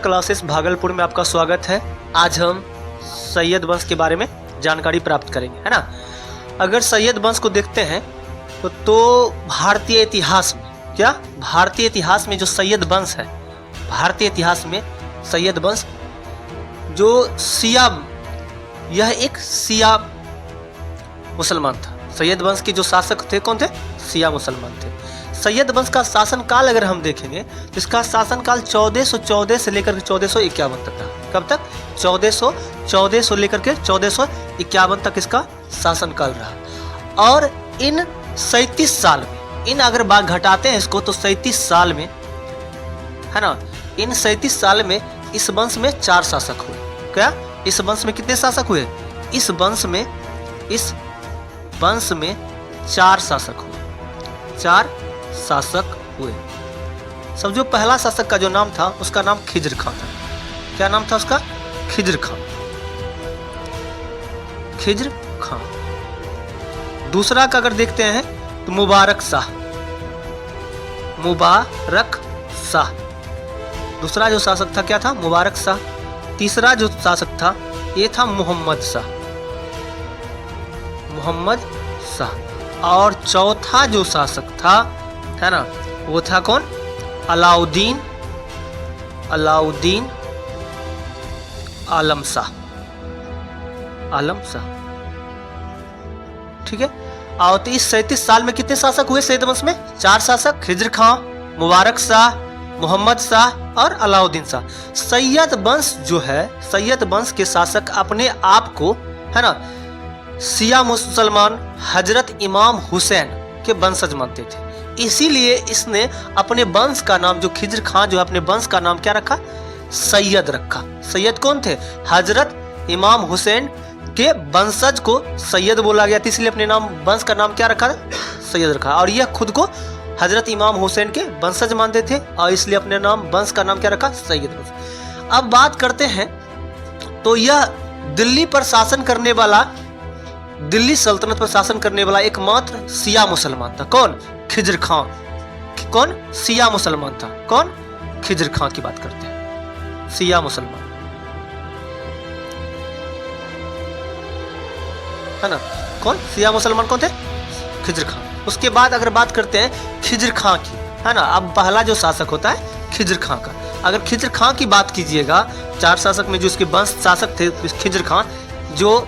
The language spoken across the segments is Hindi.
क्लासेस भागलपुर में आपका स्वागत है। आज हम सैयद वंश के बारे में जानकारी प्राप्त करेंगे, है ना। अगर सैयद वंश को देखते हैं तो भारतीय इतिहास में भारतीय इतिहास में जो सैयद वंश है, भारतीय इतिहास में सैयद वंश जो यह एक शिया मुसलमान था। सैयद वंश के जो शासक थे कौन थे? शिया मुसलमान थे। सैयद वंश का शासनकाल अगर हम देखेंगे तो इसका शासनकाल 1414 से लेकर के 1451 तक था। कब तक? 1414 लेकर के 1451 तक इसका शासनकाल रहा। और इन 37 साल में, इन अगर बात घटाते हैं इसको तो 37 साल में, है ना, इन 37 साल में इस वंश में 4 शासक हुए। क्या इस वंश में कितने शासक हुए? इस वंश में 4 शासक हुए। 4 शासक हुए। सब जो पहला शासक का जो नाम था उसका नाम खिज्र खां था। क्या नाम था उसका? खिज्र खां। खिज्र खां। दूसरा का अगर देखते हैं तो मुबारक शाह। मुबारक शाह दूसरा जो शासक था क्या था? मुबारक शाह। तीसरा जो शासक था ये था मोहम्मद शाह। मोहम्मद शाह। और चौथा जो शासक था, है ना, वो था कौन? अलाउद्दीन आलम शाह। आलम शाह, ठीक है। और तो इस 37 साल में कितने शासक हुए सैयद वंश में? 4 शासक, खिज्र खां, मुबारक शाह, मोहम्मद शाह और अलाउद्दीन शाह। सैयद वंश जो है, सैयद वंश के शासक अपने आप को, है ना, शिया मुसलमान हजरत इमाम हुसैन के वंशज मानते थे। इसीलिए इसने अपने वंश का नाम, जो खिज्र खां जो अपने वंश का नाम क्या रखा? सैयद रखा। सैयद कौन थे? हजरत इमाम हुसैन के वंशज को सैयद बोला गया था, इसलिए अपने नाम, वंश का नाम क्या रखा? सैयद रखा। और यह खुद को हजरत इमाम हुसैन के वंशज मानते थे और इसलिए अपने नाम, वंश का नाम क्या रखा? सैयद वंश। अब बात करते हैं तो यह दिल्ली पर शासन करने वाला, दिल्ली सल्तनत पर शासन करने वाला एकमात्र शिया मुसलमान था। कौन? खिज्र खां। कौन? शिया मुसलमान था। कौन? खिज्र खां की बात करते हैं, शिया मुसलमान, है ना। कौन? शिया मुसलमान कौन थे? खिज्र खां। उसके बाद अगर बात करते हैं खिज्र खां की, है ना, अब पहला जो शासक होता है खिज्र खां का। अगर खिज्र खां की बात कीजिएगा, 4 शासक में जो इसके वंश शासक थे खिज्र खां, जो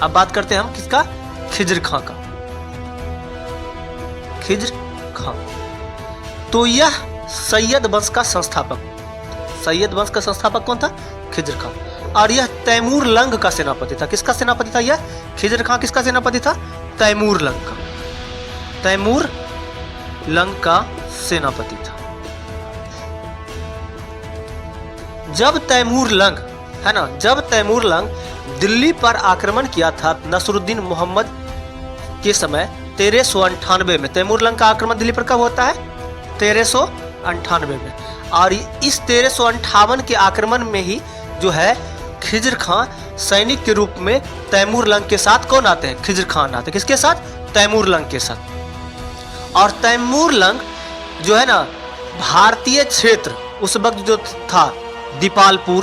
अब बात करते हैं हम किसका? खिज्र खां का। खिज्र खां तो यह सैयद वंश का संस्थापक, सैयद वंश का संस्थापक कौन था? खिज्र खां। और यह तैमूर लंग का सेनापति था। किसका सेनापति था यह? खिज्र खां किसका सेनापति था? तैमूर लंग का। तैमूर लंग का सेनापति था। जब तैमूर लंग, है ना, जब तैमूर लंग दिल्ली पर आक्रमण किया था नसरुद्दीन मोहम्मद के समय 1398 में, तैमूर लंग का आक्रमण दिल्ली पर कब होता है? 1398 में। और इस 1358 के आक्रमण में ही जो है खिज्र खां सैनिक के रूप में तैमूर लंग के साथ कौन आते हैं? खिज्र खान आते हैं। किसके साथ? तैमूर लंग के साथ। और तैमूर लंग जो है ना, भारतीय क्षेत्र उस वक्त जो था दीपालपुर,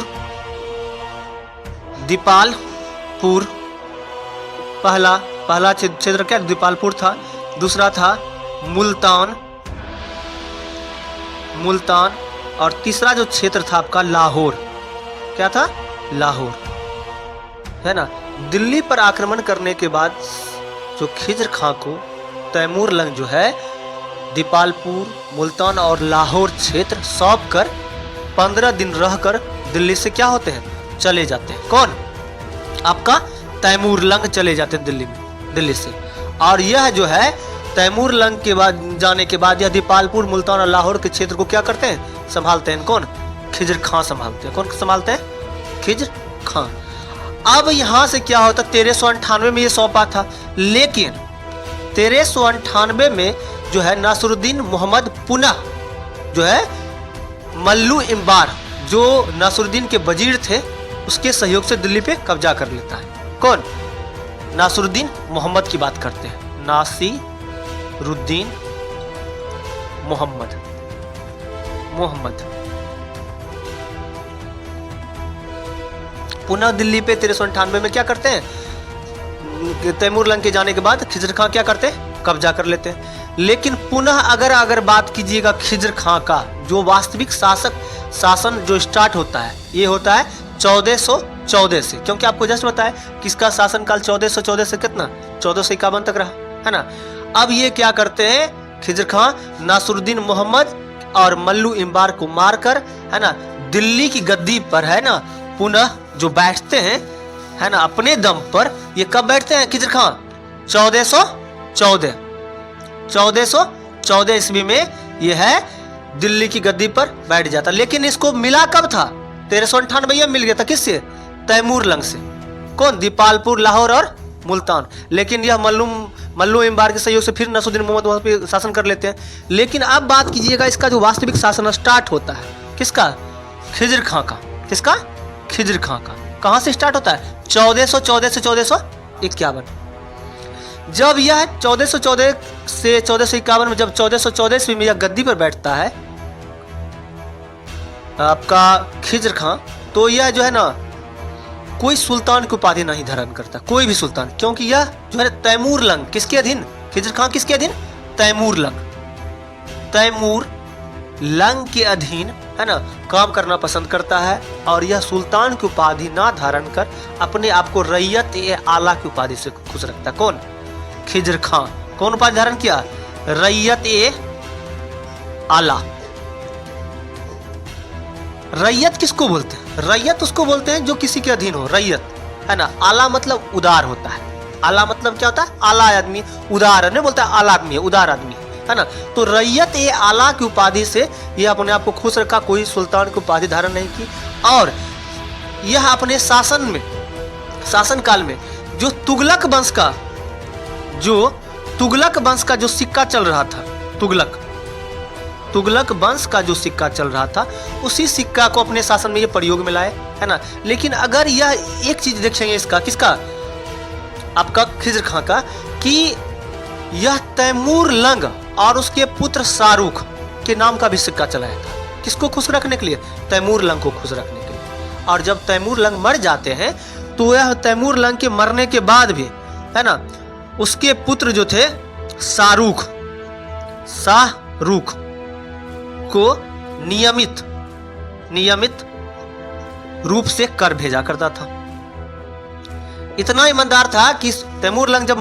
पहला क्षेत्र क्या? दीपालपुर था। दूसरा था मुल्तान, और तीसरा जो क्षेत्र था आपका लाहौर। क्या था? लाहौर, है ना। दिल्ली पर आक्रमण करने के बाद जो खिज्र खां को तैमूर लंग जो है दीपालपुर, मुल्तान और लाहौर क्षेत्र सौंप कर 15 दिन रहकर दिल्ली से क्या होते हैं? चले जाते हैं। कौन? आपका तैमूर लंग चले जाते हैं दिल्ली से। और यह जो है तैमूर लंग के बाद जाने के बाद यह दीपालपुर, मुल्तान और लाहौर के क्षेत्र को क्या करते हैं? संभालते हैं। कौन? खिज्र खां संभालते हैं। कौन संभालते हैं? खिज्र खां। अब यहां से क्या होता? 1398 में ये सौंपा था, लेकिन 1398 में जो है नासरुद्दीन मोहम्मद पुनः जो है मल्लू इम्बार, जो नासरुद्दीन के वजीर थे, उसके सहयोग से दिल्ली पे कब्जा कर लेता है। कौन? नासरुद्दीन मोहम्मद की बात करते हैं। नासिरुद्दीन मोहम्मद, पुनः दिल्ली पे 1398 में क्या करते हैं, तैमूर लंग के जाने के बाद खिज्र खां क्या करते हैं, कब्जा कर लेते हैं। लेकिन पुनः अगर बात कीजिएगा खिज्र खां का जो वास्तविक शासन जो स्टार्ट होता है, ये होता है 1414 से, क्योंकि आपको जस्ट बताया किसका शासनकाल 1414 से कितना 1451 तक रहा, है ना। अब ये क्या करते हैं, खिज्र खां नासरुद्दीन मोहम्मद और मल्लू इम्बार को मारकर, है ना, दिल्ली की गद्दी पर, है ना, पुनः जो बैठते हैं, है ना, अपने दम पर। ये कब बैठते हैं खिज्र खां, 1414 ईस्वी में ये है दिल्ली की गद्दी पर बैठ जाता। लेकिन इसको मिला कब था, 1398 में मिल गया था, किससे, तैमूर लंग से। कौन, दीपालपुर, लाहौर और मुल्तान। लेकिन यह मल्लू इम्बार के सहयोग से फिर नसरुद्दीन मोहम्मद वहां पे शासन कर लेते हैं। लेकिन अब बात कीजिएगा इसका जो वास्तविक शासन स्टार्ट होता है किसका, खिज्र खां का। किसका, खिज्र खां का। कहां से स्टार्ट होता है, 1414 से 1451। जब यह 1414 से 1451 में, जब 1414 ईस्वी में यह गद्दी पर बैठता है आपका खिज्र खां, तो यह जो है ना कोई सुल्तान की उपाधि नहीं धारण करता, कोई भी सुल्तान, क्योंकि यह जो है तैमूर लंग किसके अधीन, खिज्र खां किसके अधीन, तैमूर लंग के अधीन, है ना, काम करना पसंद करता है। और यह सुल्तान की उपाधि ना धारण कर अपने आप को रैयत ए आला की उपाधि से खुश रखता है। कौन, खिज्र खां। कौन उपाधि धारण किया, रैयत ए आला। रैयत किसको बोलते हैं, रैयत उसको बोलते हैं जो किसी के अधीन हो, रैयत, है ना। आला मतलब उदार होता है। आला मतलब क्या होता है, आला आदमी, उदार नहीं बोलता, आला आदमी है, उदार आदमी, है ना। तो रैयत ए आला की उपाधि से यह अपने आप को खुश रखा, कोई सुल्तान की उपाधि धारण नहीं की। और यह अपने शासनकाल में जो तुगलक वंश का जो सिक्का चल रहा था, तुगलक वंश का जो सिक्का चल रहा था, उसी सिक्का को अपने शासन में ये प्रयोग में लाए, है ना। लेकिन अगर यह एक चीज देखेंगे इसका, किसका, आपका खिज्र खां का, कि यह तैमूर लंग और उसके पुत्र शाहरुख के नाम का भी सिक्का चलाया था। किसको खुश रखने के लिए, तैमूर लंग को खुश रखने के लिए। और जब तैमूर लंग मर जाते हैं तो यह तैमूर लंग के मरने के बाद भी, है ना, उसके पुत्र जो थे शाहरुख को नियमित रूप से कर भेजा करता था। इतना ईमानदार था कि तैमूर लंग जब